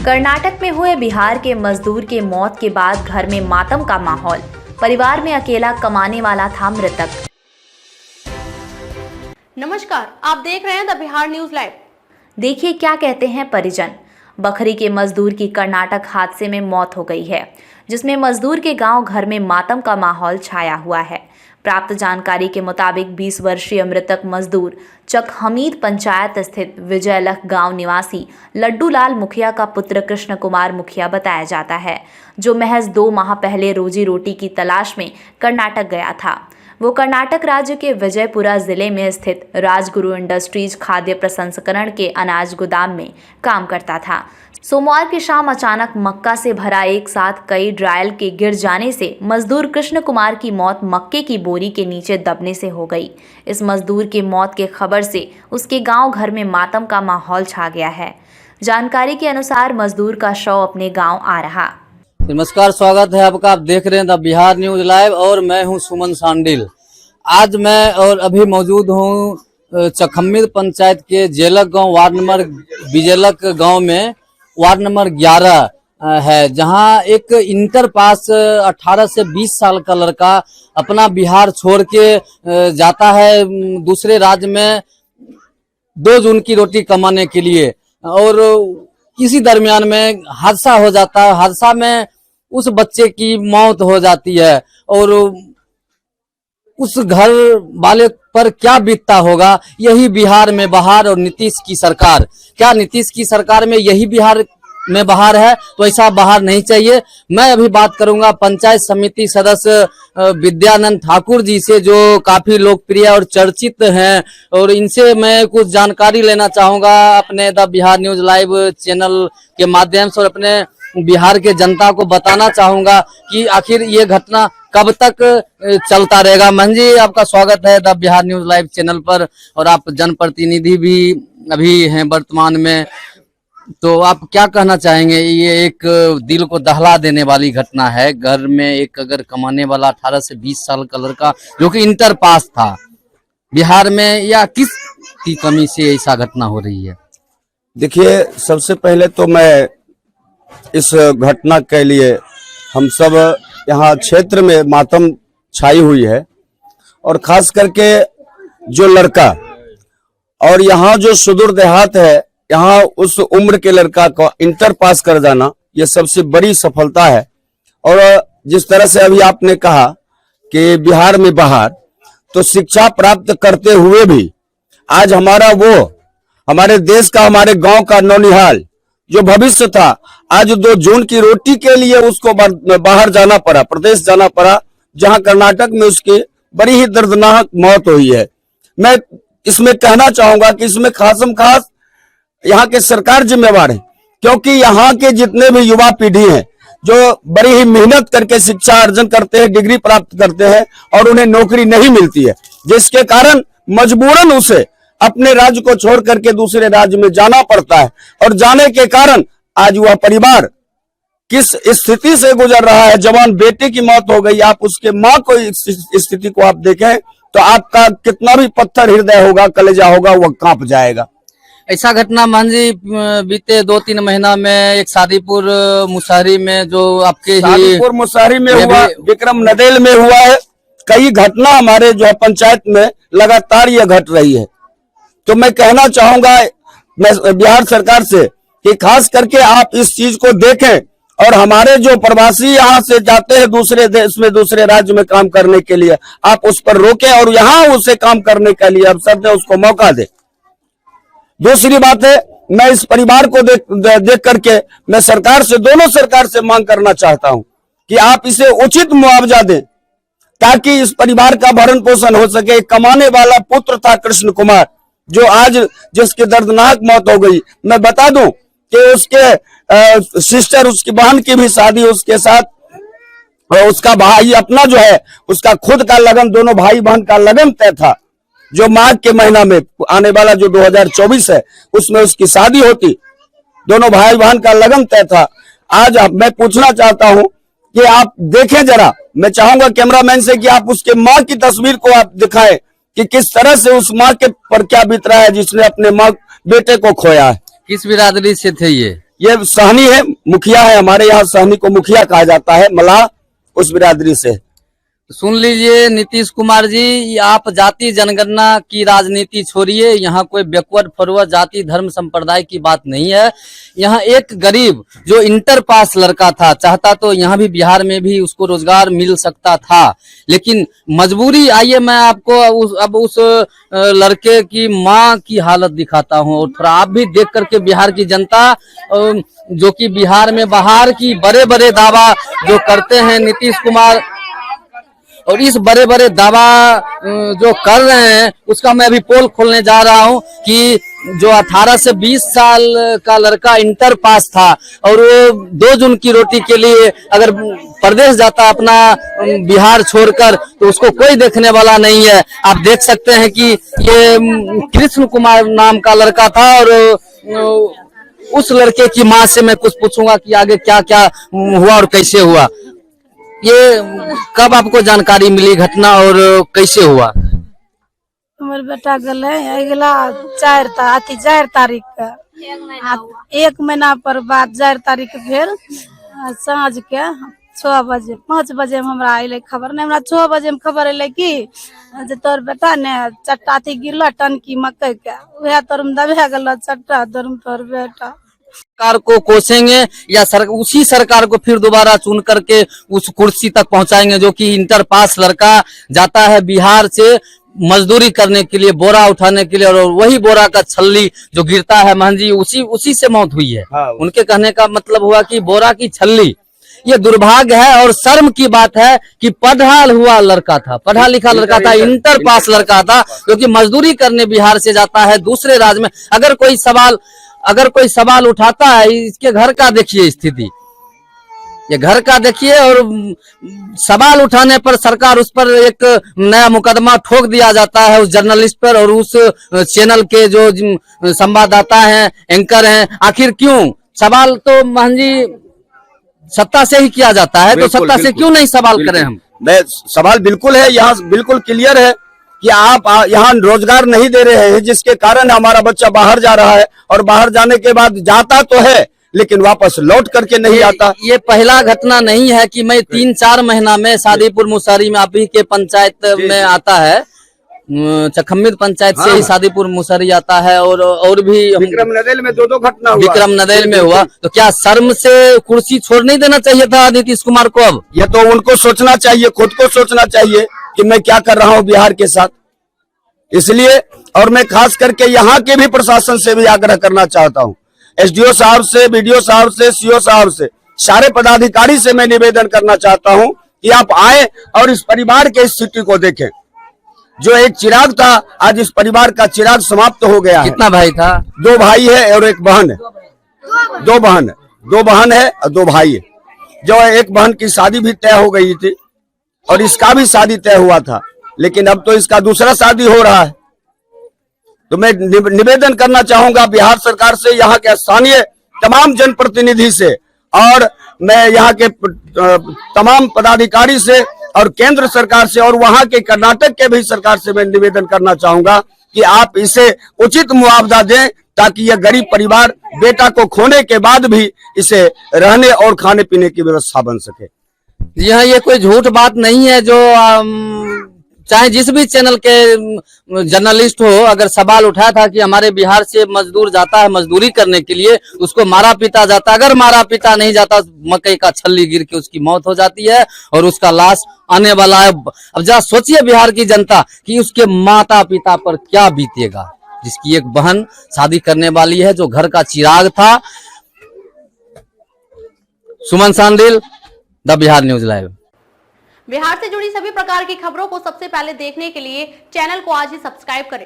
कर्नाटक में हुए बिहार के मजदूर के मौत के बाद घर में मातम का माहौल। परिवार में अकेला कमाने वाला था मृतक। नमस्कार, आप देख रहे हैं द बिहार न्यूज लाइव। देखिए क्या कहते हैं परिजन। बखरी के मजदूर की कर्नाटक हादसे में मौत हो गई है, जिसमें मजदूर के गांव घर में मातम का माहौल छाया हुआ है। प्राप्त जानकारी के मुताबिक 20 वर्षीय मृतक मजदूर चक हमीद पंचायत स्थित विजयलख गांव निवासी लड्डूलाल मुखिया का पुत्र कृष्ण कुमार मुखिया बताया जाता है, जो महज 2 माह पहले रोजी रोटी की तलाश में कर्नाटक गया था। वो कर्नाटक राज्य के विजयपुरा जिले में स्थित राजगुरु इंडस्ट्रीज खाद्य प्रसंस्करण के अनाज गोदाम में काम करता था। सोमवार की शाम अचानक मक्का से भरा एक साथ कई ड्रायल के गिर जाने से मजदूर कृष्ण कुमार की मौत मक्के की बोरी के नीचे दबने से हो गई। इस मजदूर की मौत के खबर से उसके गांव घर में मातम का माहौल छा गया है। जानकारी के अनुसार मजदूर का शव अपने गांव आ रहा। नमस्कार, स्वागत है आपका। आप देख रहे हैं द बिहार न्यूज लाइव और मैं हूं सुमन सांडिल। आज मैं और अभी मौजूद हूं चकहमीद पंचायत के जेलक गांव वार्ड नंबर विजयलख गांव में वार्ड नंबर 11 है, जहां एक इंटर पास 18 से 20 साल का लड़का अपना बिहार छोड़ के जाता है दूसरे राज्य में 2 जून की रोटी कमाने के लिए, और इसी दरमियान में हादसा हो जाता है। हादसा में उस बच्चे की मौत हो जाती है और उस घर वाले पर क्या बीतता होगा। यही बिहार में बहार और नीतीश की सरकार, क्या नीतीश की सरकार में यही बिहार में बहार है? तो ऐसा बहार नहीं चाहिए। मैं अभी बात करूंगा पंचायत समिति सदस्य विद्यानंद ठाकुर जी से, जो काफी लोकप्रिय और चर्चित हैं, और इनसे मैं कुछ जानकारी लेना चाहूंगा अपने the Bihar news live channel के माध्यम से, और अपने बिहार के जनता को बताना चाहूंगा कि आखिर ये घटना कब तक चलता रहेगा। मन जी, आपका स्वागत है the Bihar news live channel पर, और आप जनप्रतिनिधि भी अभी हैं वर्तमान में, तो आप क्या कहना चाहेंगे? ये एक दिल को दहला देने वाली घटना है। घर में एक अगर कमाने वाला 18 से 20 साल का लड़का जो कि इंटर पास था, बिहार में या किस की कमी से ऐसा घटना हो रही है? देखिए, सबसे पहले तो मैं इस घटना के लिए हम सब यहाँ क्षेत्र में मातम छाई हुई है, और खास करके जो लड़का और यहाँ जो सुदूर देहात है, यहाँ उस उम्र के लड़का को इंटर पास कर जाना ये सबसे बड़ी सफलता है। और जिस तरह से अभी आपने कहा कि बिहार में बहार, तो शिक्षा प्राप्त करते हुए भी आज हमारे देश का, हमारे गांव का नौनिहाल जो भविष्य था, आज 2 जून की रोटी के लिए उसको बाहर जाना पड़ा, प्रदेश जाना पड़ा, जहां कर्नाटक में उसकी बड़ी ही दर्दनाक मौत हुई है। मैं इसमें कहना चाहूंगा कि इसमें खासम खास यहाँ के सरकार जिम्मेवार है, क्योंकि यहाँ के जितने भी युवा पीढ़ी हैं जो बड़ी ही मेहनत करके शिक्षा अर्जन करते हैं, डिग्री प्राप्त करते हैं, और उन्हें नौकरी नहीं मिलती है, जिसके कारण मजबूरन उसे अपने राज्य को छोड़ करके दूसरे राज्य में जाना पड़ता है। और जाने के कारण आज वह परिवार किस स्थिति से गुजर रहा है। जवान बेटे की मौत हो गई, आप उसके माँ को इस स्थिति को आप देखें तो आपका कितना भी पत्थर हृदय होगा, कलेजा होगा, वह कांप जाएगा। ऐसा घटना मान जी बीते 2-3 महीना में एक शादीपुर मुसहरी में, जो आपके शादीपुर मुसहरी में हुआ, विक्रम नदेल में हुआ है। कई घटना हमारे जो है पंचायत में लगातार ये घट रही है। तो मैं कहना चाहूंगा मैं बिहार सरकार से कि खास करके आप इस चीज को देखें, और हमारे जो प्रवासी यहाँ से जाते हैं दूसरे देश में, दूसरे राज्य में काम करने के लिए, आप उस पर रोकें और यहाँ उसे काम करने के लिए अवसर दें, उसको मौका दें। दूसरी बात है, मैं इस परिवार को देख करके मैं सरकार से, दोनों सरकार से मांग करना चाहता हूं कि आप इसे उचित मुआवजा दें, ताकि इस परिवार का भरण पोषण हो सके। कमाने वाला पुत्र था कृष्ण कुमार, जो आज जिसकी दर्दनाक मौत हो गई। मैं बता दूं कि उसके सिस्टर, उसकी बहन की भी शादी उसके साथ, और उसका भाई अपना जो है, उसका खुद का लगन, दोनों भाई बहन का लगन तय था, जो मार्च के महीना में आने वाला जो 2024 है उसमें उसकी शादी होती। दोनों भाई बहन का लगन तय था। आज मैं पूछना चाहता हूं कि आप देखें जरा, मैं चाहूंगा कैमरामैन से कि आप उसके माँ की तस्वीर को आप दिखाएं कि किस तरह से उस माँ के पर क्या बीत रहा है जिसने अपने माँ बेटे को खोया है। किस बिरादरी से थे ये? ये सहनी है, मुखिया है, हमारे यहाँ सहनी को मुखिया कहा जाता है, मलाह उस बिरादरी से। सुन लीजिए नीतीश कुमार जी, आप जाति जनगणना की राजनीति छोड़िए, यहाँ कोई बैकवर्ड फॉरवर्ड जाति धर्म संप्रदाय की बात नहीं है। यहाँ एक गरीब जो इंटर पास लड़का था, चाहता तो यहाँ भी बिहार में भी उसको रोजगार मिल सकता था, लेकिन मजबूरी। आइए मैं आपको उस लड़के की माँ की हालत दिखाता हूँ, और थोड़ा आप भी देख करके बिहार की जनता, जो कि बिहार में बाहर की बड़े बड़े दावा जो करते हैं नीतीश कुमार, और इस बड़े बड़े दावा जो कर रहे हैं उसका मैं अभी पोल खोलने जा रहा हूं कि जो 18 से 20 साल का लड़का इंटर पास था और वो 2 जून की रोटी के लिए अगर प्रदेश जाता अपना बिहार छोड़कर, तो उसको कोई देखने वाला नहीं है। आप देख सकते हैं कि ये कृष्ण कुमार नाम का लड़का था, और उस लड़के की माँ से मैं कुछ पूछूंगा कि आगे क्या क्या हुआ और कैसे हुआ। ये कब आपको जानकारी मिली घटना और कैसे हुआ? हमारे बेटा गल अगला 4 तारीख का 1 महीना पर बाद 4 तारीख फिर साँझ के 6 बजे 5 बजे में हमरा अल खबर नहीं, हमरा 6 बजे में खबर अल कि तोर बेटा ने चट्टा थी गिरल टनकी मकई के, वह तोर में दबे गल चट्टा तोर बेटा। सरकार को कोसेंगे या उसी सरकार को फिर दोबारा चुन करके उस कुर्सी तक पहुंचाएंगे जो कि इंटर पास लड़का जाता है बिहार से मजदूरी करने के लिए, बोरा उठाने के लिए, और वही बोरा का छल्ली जो गिरता है महन जी उसी से मौत हुई है। हाँ। उनके कहने का मतलब हुआ कि बोरा की छल्ली। ये दुर्भाग्य है और शर्म की बात है कि पढ़ा हुआ लड़का था, पढ़ा लिखा लड़का था, इंटर पास लड़का था, क्योंकि मजदूरी करने बिहार से जाता है दूसरे राज्य में। अगर कोई सवाल उठाता है, इसके घर का देखिए स्थिति, ये घर का देखिए, और सवाल उठाने पर सरकार उस पर एक नया मुकदमा ठोक दिया जाता है उस जर्नलिस्ट पर और उस चैनल के जो संवाददाता हैं, एंकर हैं। आखिर क्यों? सवाल तो महन जी सत्ता से ही किया जाता है, तो सत्ता से क्यों नहीं सवाल करें हम? सवाल बिल्कुल है, यहाँ बिल्कुल क्लियर है कि आप यहाँ रोजगार नहीं दे रहे हैं, जिसके कारण हमारा बच्चा बाहर जा रहा है, और बाहर जाने के बाद जाता तो है लेकिन वापस लौट करके नहीं आता। ये पहला घटना नहीं है कि मैं 3-4 महीना में शादीपुर मुसहरी में, आप ही के पंचायत में आता है, चखम्मिद पंचायत से ही शादीपुर मुसहरी आता है, और भी विक्रम नदेल में 2 घटना हुआ, विक्रम नदेल में हुआ। तो क्या शर्म से कुर्सी छोड़ नहीं देना चाहिए था नीतीश कुमार को? अब ये तो उनको सोचना चाहिए, खुद को सोचना चाहिए कि मैं क्या कर रहा हूँ बिहार के साथ। इसलिए और मैं खास करके यहाँ के भी प्रशासन से भी आग्रह करना चाहता हूँ, एसडीओ साहब से, बीडीओ साहब से, सीओ साहब से, सारे पदाधिकारी से मैं निवेदन करना चाहता हूँ कि आप आए और इस परिवार के स्थिति को देखें। जो एक चिराग था, आज इस परिवार का चिराग समाप्त हो गया है। कितना भाई था? 2 भाई है और 1 बहन है। 2 बहन है और 2 भाई है। जो एक बहन की शादी भी तय हो गई थी और इसका भी शादी तय हुआ था, लेकिन अब तो इसका दूसरा शादी हो रहा है। तो मैं निवेदन करना चाहूंगा बिहार सरकार से, यहाँ के स्थानीय तमाम जनप्रतिनिधि से, और मैं यहाँ के तमाम पदाधिकारी से और केंद्र सरकार से और वहाँ के कर्नाटक के भी सरकार से मैं निवेदन करना चाहूंगा कि आप इसे उचित मुआवजा दें, ताकि यह गरीब परिवार बेटा को खोने के बाद भी इसे रहने और खाने पीने की व्यवस्था बन सके। जी हाँ, ये कोई झूठ बात नहीं है। जो चाहे जिस भी चैनल के जर्नलिस्ट हो, अगर सवाल उठाया था कि हमारे बिहार से मजदूर जाता है मजदूरी करने के लिए, उसको मारा पीटा जाता, अगर मारा पीटा नहीं जाता, मकई का छल्ली गिर के उसकी मौत हो जाती है और उसका लाश आने वाला है। अब जरा सोचिए बिहार की जनता कि उसके माता पिता पर क्या बीतेगा, जिसकी एक बहन शादी करने वाली है, जो घर का चिराग था। Suman Sandil, the Bihar news live. Bihar से जुड़ी सभी प्रकार की खबरों को सबसे पहले देखने के लिए चैनल को आज ही सब्सक्राइब करें।